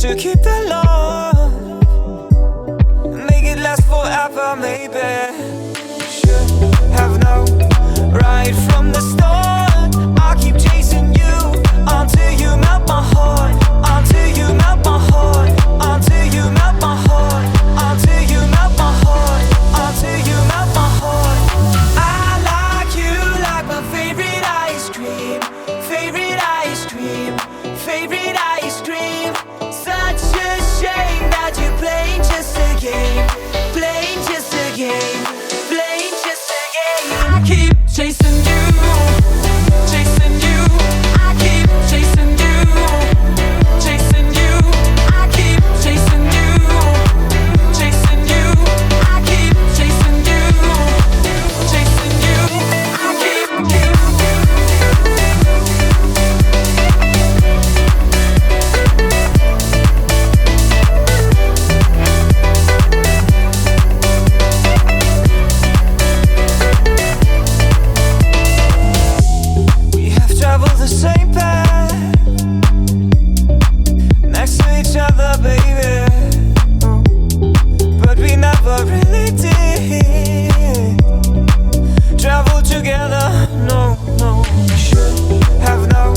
to keep the love, make it last forever, maybe. Should have known right from the start. I'll keep chasing you until you melt my heart, until you melt my heart, until you melt my heart, until you melt my heart, until you melt my heart. I like you like my favorite ice cream, favorite ice cream, favorite ice cream. Such a shame that you're playing just a game, playing just a game, playing just a game. I keep chasing you, chasing you. I keep chasing you, chasing you. I keep chasing you, chasing you. I keep chasing you, chasing you. I keep. We have traveled the same path, next to each other, baby. Oh, but we never really did travel together. No, no. We should have known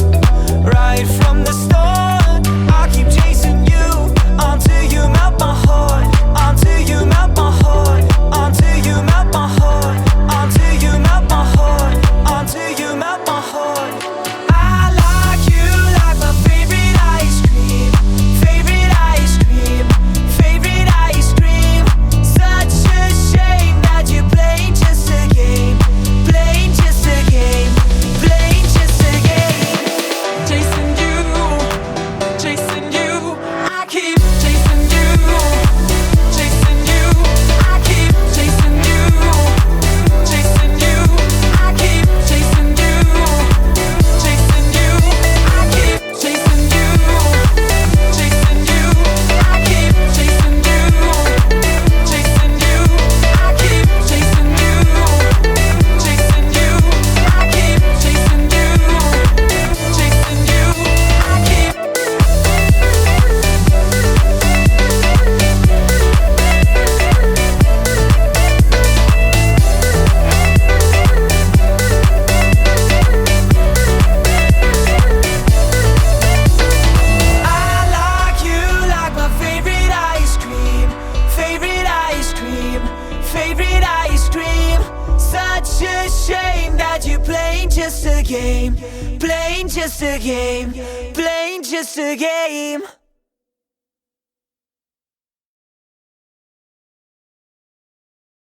right from the start. I'll keep chasing you until you melt my heart, until you melt my heart, until you melt my heart, until you melt my heart, until you melt my heart. I like you like my favorite ice cream, favorite ice cream, favorite ice cream. Such a shame that you're playing just a game, playing just a game, playing just a game. Chasing you, chasing you. I keep chasing you, chasing you. I keep chasing you, chasing you. I keep chasing you, chasing you. I keep chasing you, chasing you. I keep chasing you, chasing you. I keep chasing you, chasing you. I keep chasing you, chasing you. I keep. I like you like my favorite ice cream, favorite ice cream, favorite ice cream. Such a shame that you're playing just a game, playing just a game, playing just a game.